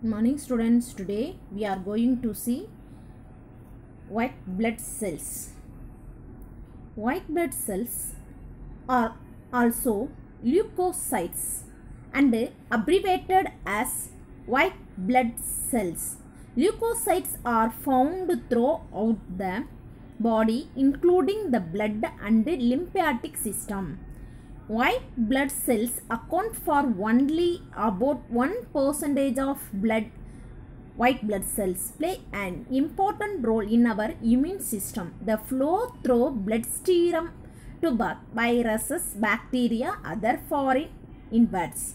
Morning students, today we are going to see white blood cells. White blood cells are also leukocytes and abbreviated as white blood cells. Leukocytes are found throughout the body including the blood and lymphatic system. White blood cells account for only about 1% of white blood cells play an important role in our immune system. The flow through bloodstream to viruses, bacteria, other foreign invaders.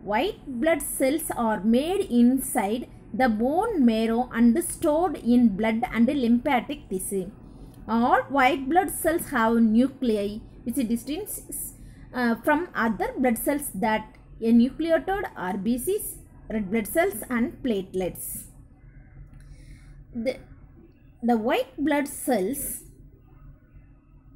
White blood cells are made inside the bone marrow and stored in blood and lymphatic tissue. All white blood cells have nuclei which distinguishes from other blood cells that enucleated RBCs, red blood cells and platelets. The white blood cells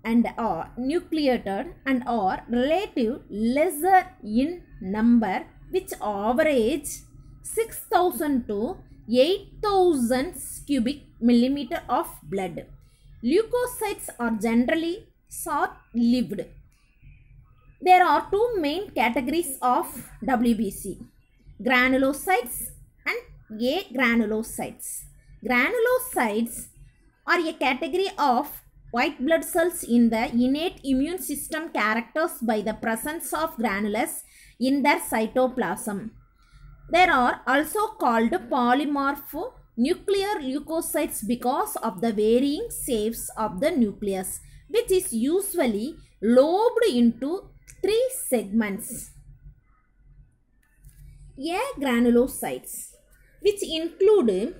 and are nucleated and are relatively lesser in number, which average 6,000 to 8,000 cubic millimeter of blood. Leukocytes are generally short-lived. There are two main categories of WBC, granulocytes and agranulocytes. Granulocytes are a category of white blood cells in the innate immune system characterized by the presence of granules in their cytoplasm. They are also called polymorph nuclear leukocytes because of the varying shapes of the nucleus, which is usually lobed into 3 segments. Agranulocytes, which include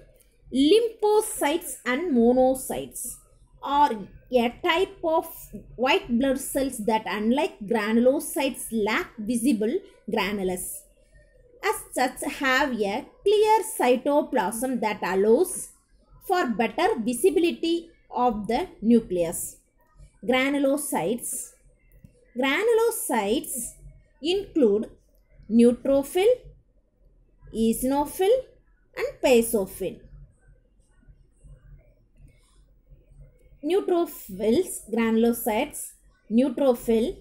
lymphocytes and monocytes, are a type of white blood cells that, unlike granulocytes, lack visible granules. As such, have a clear cytoplasm that allows for better visibility of the nucleus. Granulocytes include neutrophil, eosinophil and basophil. Neutrophils, granulocytes, neutrophils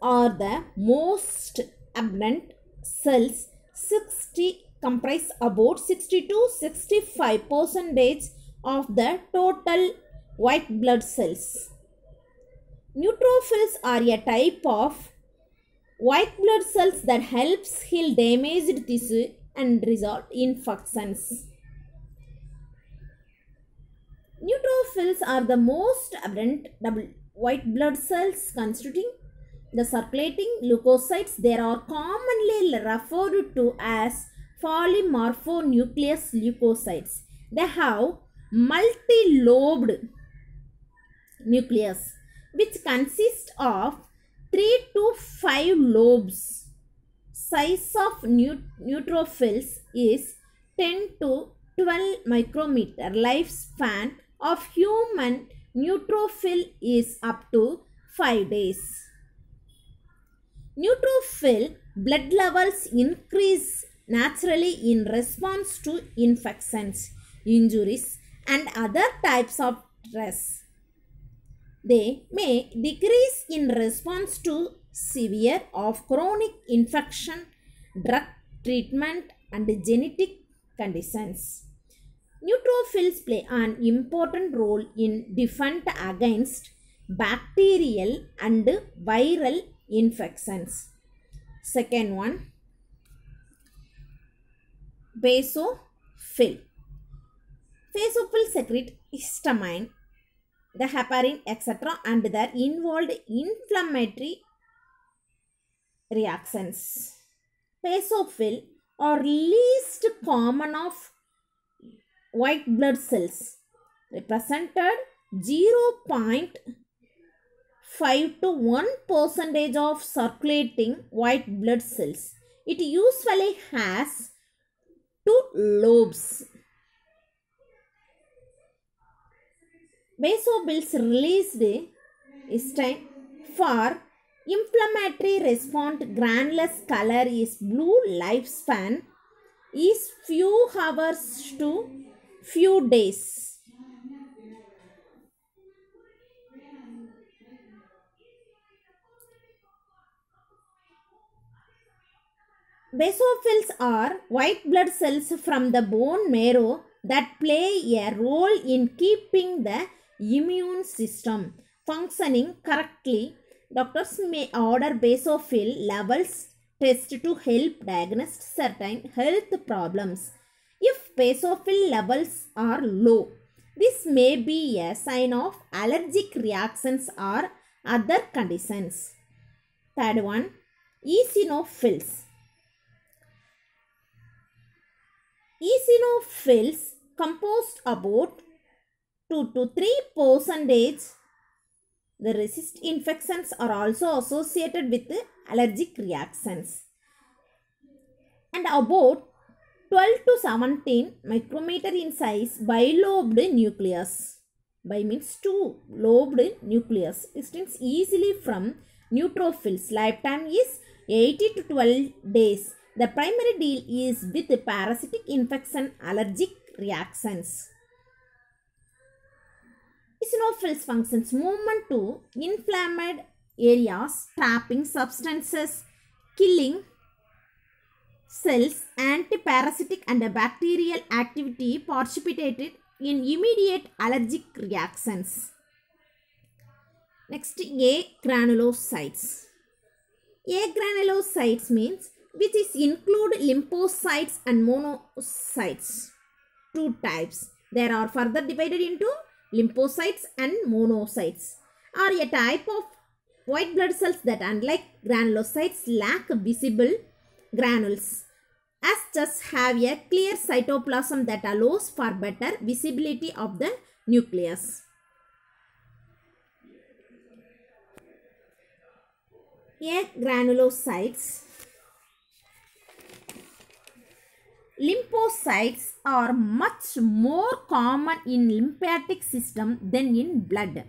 are the most abundant cells. Comprise about 60 to 65% of the total white blood cells. Neutrophils are a type of white blood cells that helps heal damaged tissue and resolve infections. Neutrophils are the most abundant white blood cells constituting the circulating leukocytes. They are commonly referred to as polymorphonucleus leukocytes. They have multi-lobed nucleus which consists of 3 to 5 lobes. Size of neutrophils is 10 to 12 micrometer. Lifespan of human neutrophil is up to 5 days. Neutrophil blood levels increase naturally in response to infections, injuries and other types of stress. They may decrease in response to severe or chronic infection, drug treatment and genetic conditions. Neutrophils play an important role in defense against bacterial and viral infections. Second one, basophil. Basophil secrete histamine, the heparin, etc. and they are involved in inflammatory reactions. Basophil are least common of white blood cells, represented 0.5 to 1% of circulating white blood cells. It usually has 2 lobes. Basophils released histamine for Inflammatory response granular color is blue. Lifespan is few hours to few days. Basophils are white blood cells from the bone marrow that play a role in keeping the immune system functioning correctly. Doctors may order basophil levels test to help diagnose certain health problems. If basophil levels are low, this may be a sign of allergic reactions or other conditions. Third one, eosinophils. Eosinophils composed about 2 to 3%. The resist infections are also associated with allergic reactions. And about 12 to 17 micrometer in size bilobed nucleus. Bi means two lobed nucleus distinguished easily from neutrophils. Lifetime is 80 to 12 days. The primary deal is with parasitic infection allergic reactions. Eosinophils functions movement to inflamed areas, trapping substances, killing cells, antiparasitic and bacterial activity participated in immediate allergic reactions. Next, A granulocytes. A granulocytes means which is include lymphocytes and monocytes. Two types. There are further divided into lymphocytes and monocytes. Are a type of white blood cells that unlike granulocytes lack visible granules, as just have a clear cytoplasm that allows for better visibility of the nucleus. A granulocytes. Lymphocytes are much more common in lymphatic system than in blood.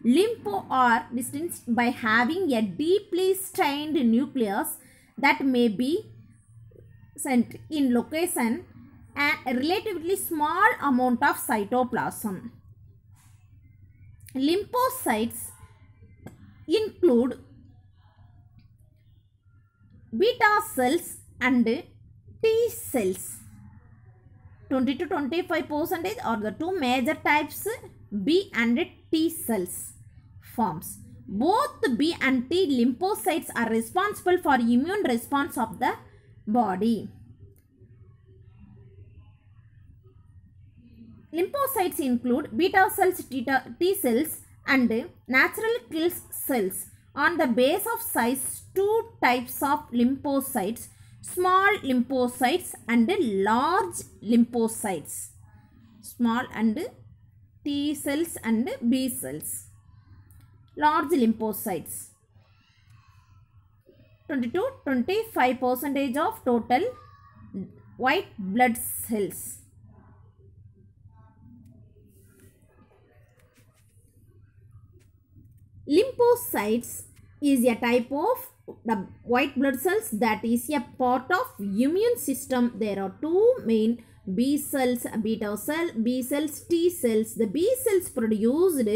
Lympho are distinguished by having a deeply stained nucleus that may be centered in location and a relatively small amount of cytoplasm. Lymphocytes include beta cells and T cells. 20 to 25% are the two major types, B and T cells forms. Both B and T lymphocytes are responsible for immune response of the body. Lymphocytes include beta cells, T cells and natural kill cells. On the base of size, two types of lymphocytes, small lymphocytes and large lymphocytes. Small and T cells and B cells. Large lymphocytes. 20 to 25% of total white blood cells. Lymphocytes is a type of the white blood cells that is a part of immune system. There are two main B cells, beta cell, B cells, T cells. The B cells produced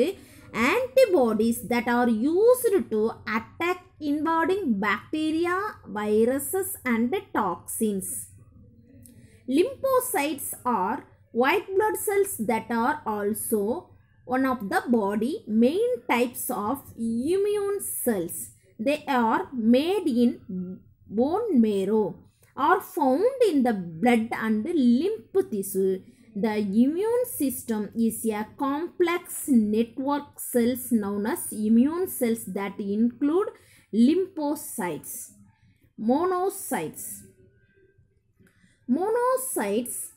antibodies that are used to attack invading bacteria, viruses and toxins. Lymphocytes are white blood cells that are also one of the body main types of immune cells. They are made in bone marrow, are found in the blood and lymph tissue. The immune system is a complex network cells known as immune cells that include lymphocytes, monocytes. Monocytes,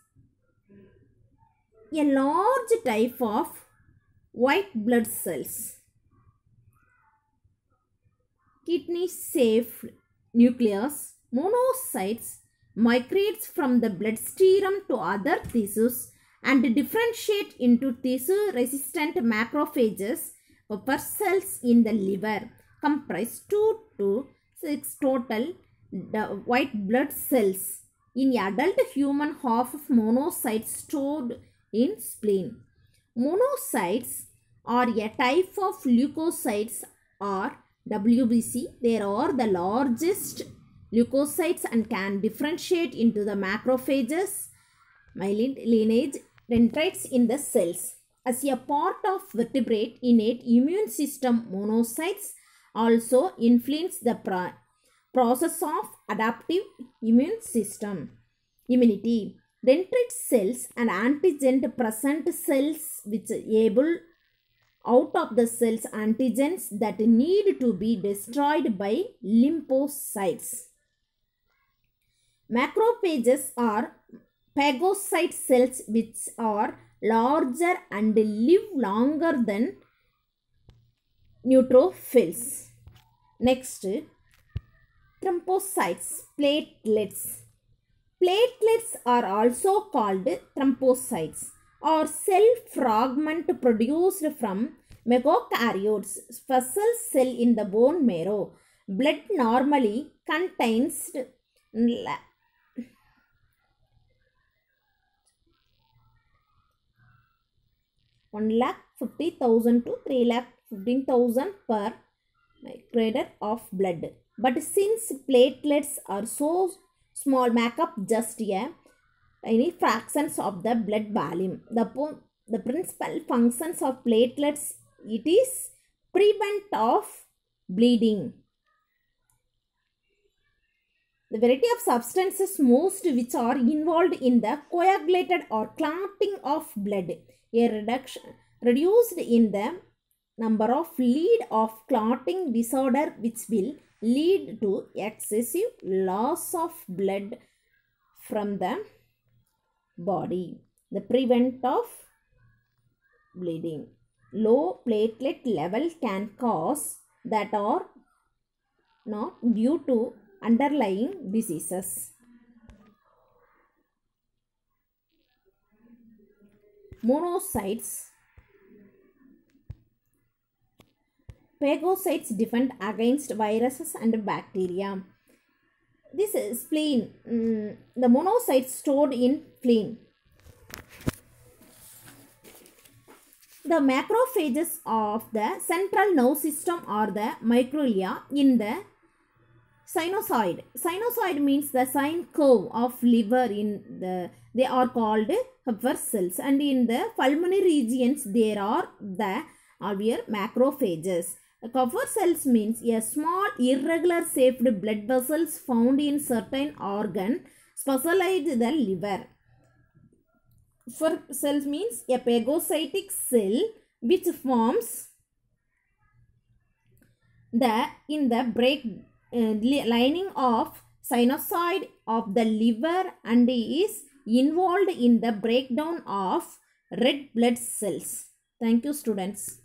a large type of white blood cells. Kidney-shaped nucleus. Monocytes migrates from the bloodstream to other tissues and differentiate into tissue-resistant macrophages or cells in the liver. comprise 2 to 6 total white blood cells. In adult human, half of monocytes stored in spleen. Monocytes are a type of leukocytes or WBC. They are the largest leukocytes and can differentiate into the macrophages, myelin lineage, dendrites in the cells. As a part of vertebrate innate immune system, monocytes also influence the process of adaptive immune system immunity. Dendrite cells and antigen present cells which able out of the cells antigens that need to be destroyed by lymphocytes. Macrophages are phagocyte cells which are larger and live longer than neutrophils. Next, thrombocytes, platelets. Platelets are also called thrombocytes or cell fragment produced from megakaryotes, special cell in the bone marrow. Blood normally contains 1,50,000 to 3,15,000 per microliter of blood. But since platelets are so small, make up just tiny fractions of the blood volume. The principal functions of platelets, it is prevent of bleeding. The variety of substances most which are involved in the coagulated or clotting of blood. A reduced in the number of lead of clotting disorder which will lead to excessive loss of blood from the body. The prevent of bleeding. Low platelet level can cause that are not due to underlying diseases. Monocytes. Phagocytes defend against viruses and bacteria. This is spleen. The monocytes stored in spleen. The macrophages of the central nervous system are the microglia in the sinusoid. Sinusoid means the sine curve of liver they are called Kupffer cells, and in the pulmonary regions there are the alveolar macrophages. The Kupffer cells means a small irregular shaped blood vessels found in certain organ, specialized the liver. Kupffer cells means a phagocytic cell which forms in the lining of sinusoid of the liver and is involved in the breakdown of red blood cells. Thank you, students.